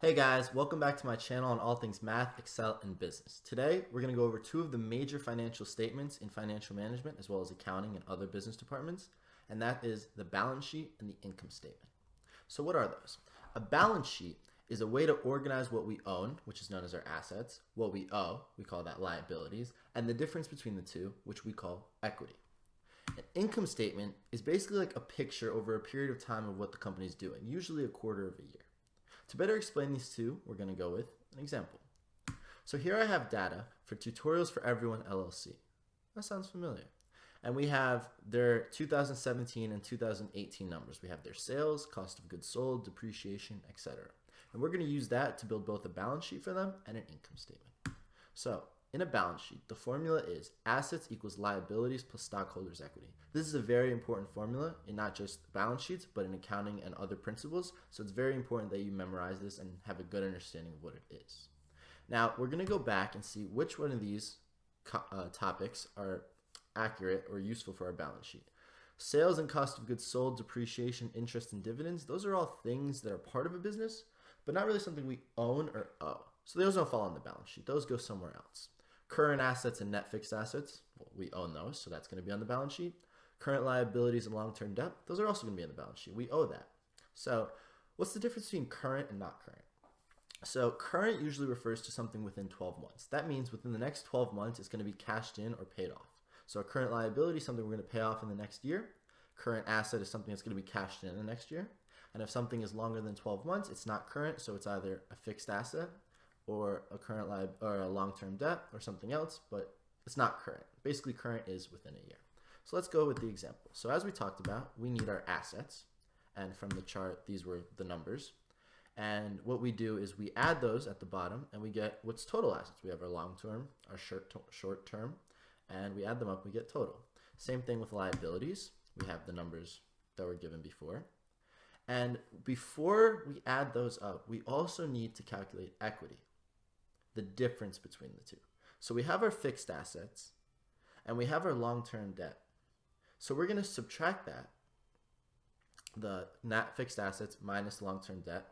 Hey guys, welcome back to my channel on all things math, Excel, and business. Today, we're going to go over two of the major financial statements in financial management as well as accounting and other business departments, and that is the balance sheet and the income statement. So what are those? A balance sheet is a way to organize what we own, which is known as our assets, what we owe, we call that liabilities, and the difference between the two, which we call equity. An income statement is basically like a picture over a period of time of what the company is doing, usually a quarter of a year. To better explain these two, we're going to go with an example. So here I have data for Tutorials for Everyone LLC. That sounds familiar. And we have their 2017 and 2018 numbers. We have their sales, cost of goods sold, depreciation, etc. And we're going to use that to build both a balance sheet for them and an income statement. So in a balance sheet, the formula is assets equals liabilities plus stockholders' equity. This is a very important formula in not just balance sheets, but in accounting and other principles. So it's very important that you memorize this and have a good understanding of what it is. Now, we're going to go back and see which one of these topics are accurate or useful for our balance sheet. Sales and cost of goods sold, depreciation, interest, and dividends, those are all things that are part of a business, but not really something we own or owe. So those don't fall on the balance sheet. Those go somewhere else. Current assets and net fixed assets, well, we own those, so that's going to be on the balance sheet. Current liabilities and long-term debt, those are also going to be on the balance sheet. We owe that. So what's the difference between current and not current? So current usually refers to something within 12 months. That means within the next 12 months, it's going to be cashed in or paid off. So a current liability is something we're going to pay off in the next year. Current asset is something that's going to be cashed in the next year. And if something is longer than 12 months, it's not current, so it's either a fixed asset or a current or a long-term debt or something else, but it's not current. Basically, current is within a year. So let's go with the example. So as we talked about, we need our assets, and from the chart, these were the numbers. And what we do is we add those at the bottom, and we get what's total assets. We have our long-term, our short-term, and we add them up, we get total. Same thing with liabilities. We have the numbers that were given before. And before we add those up, we also need to calculate equity, the difference between the two. So we have our fixed assets and we have our long-term debt. So we're going to subtract that, the net fixed assets minus long-term debt,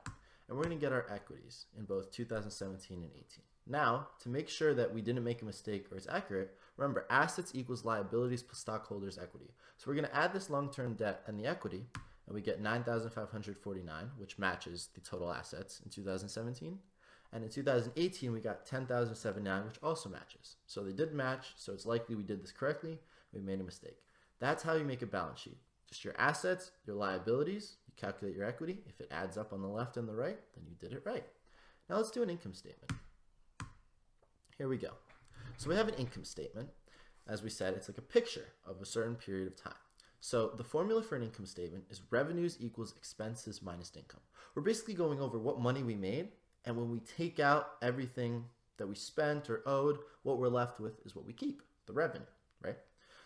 and we're going to get our equities in both 2017 and 18. Now, to make sure that we didn't make a mistake or it's accurate, remember assets equals liabilities plus stockholders' equity. So we're going to add this long-term debt and the equity, and we get 9,549, which matches the total assets in 2017. And in 2018, we got 10,079, which also matches. So they did match, so it's likely we did this correctly. We made a mistake. That's how you make a balance sheet. Just your assets, your liabilities, you calculate your equity. If it adds up on the left and the right, then you did it right. Now let's do an income statement. Here we go. So we have an income statement. As we said, it's like a picture of a certain period of time. So the formula for an income statement is revenues equals expenses minus income. We're basically going over what money we made, and when we take out everything that we spent or owed, what we're left with is what we keep, the revenue, right?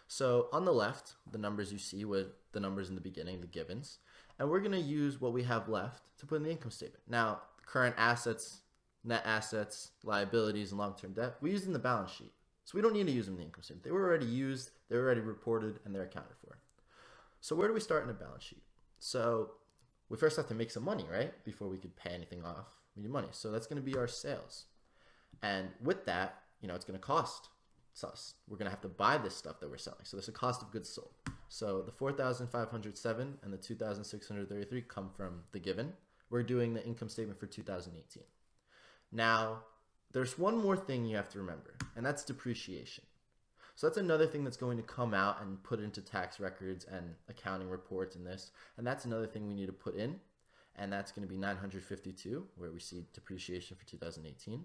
So on the left, the numbers you see with the numbers in the beginning, the givens, and we're going to use what we have left to put in the income statement. Now, current assets, net assets, liabilities, and long-term debt, we use in the balance sheet. So we don't need to use them in the income statement. They were already used, they were already reported, and they're accounted for. So where do we start in a balance sheet? So we first have to make some money, right? Before we could pay anything off, we need money. So that's going to be our sales. And with that, it's going to cost us. We're going to have to buy this stuff that we're selling. So there's a cost of goods sold. So the 4,507 and the 2,633 come from the given. We're doing the income statement for 2018. Now, there's one more thing you have to remember, and that's depreciation. So that's another thing that's going to come out and put into tax records and accounting reports and this. And that's another thing we need to put in. And that's going to be 952, where we see depreciation for 2018.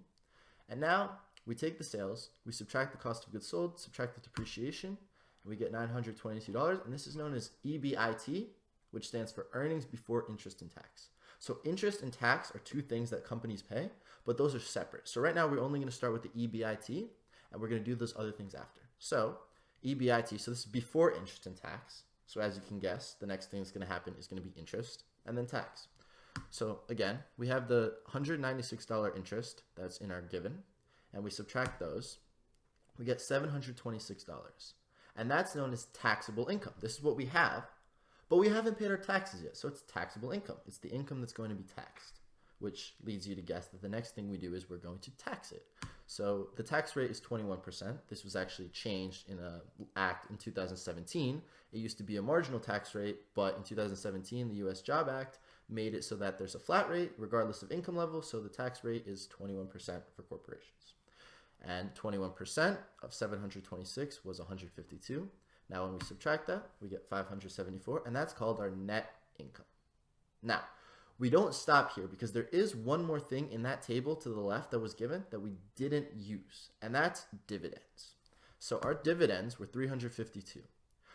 And now we take the sales, we subtract the cost of goods sold, subtract the depreciation, and we get $922. And this is known as EBIT, which stands for earnings before interest and tax. So interest and tax are two things that companies pay, but those are separate. So right now we're only going to start with the EBIT, and we're going to do those other things after. So EBIT, so this is before interest and tax. So as you can guess, the next thing that's going to happen is going to be interest and then tax. So again, we have the $196 interest that's in our given, and we subtract those. We get $726. And that's known as taxable income. This is what we have, but we haven't paid our taxes yet. So it's taxable income. It's the income that's going to be taxed. which leads you to guess that the next thing we do is we're going to tax it. So the tax rate is 21%. This was actually changed in an act in 2017. It used to be a marginal tax rate, but in 2017, the US Job Act made it so that there's a flat rate regardless of income level. So the tax rate is 21% for corporations. And 21% of 726 was 152. Now when we subtract that, we get 574, and that's called our net income. Now, we don't stop here because there is one more thing in that table to the left that was given that we didn't use, and that's dividends. So our dividends were 352.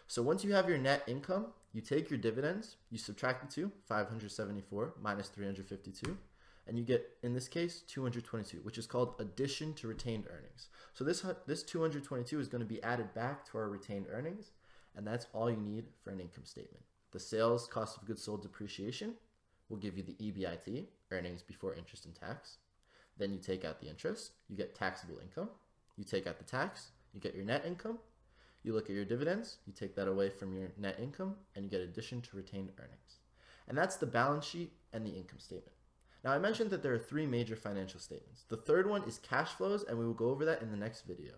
So once you have your net income, you take your dividends, you subtract the two, 574 minus 352, and you get, in this case, 222, which is called addition to retained earnings. So this 222 is going to be added back to our retained earnings, and that's all you need for an income statement. The sales cost of goods sold depreciation will give you the EBIT, earnings before interest and tax. Then you take out the interest, you get taxable income. You take out the tax, you get your net income. You look at your dividends, you take that away from your net income, and you get addition to retained earnings. And that's the balance sheet and the income statement. Now, I mentioned that there are three major financial statements. The third one is cash flows, and we will go over that in the next video.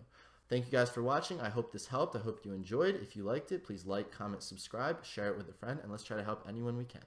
Thank you guys for watching. I hope this helped. I hope you enjoyed. If you liked it, please like, comment, subscribe, share it with a friend, and let's try to help anyone we can.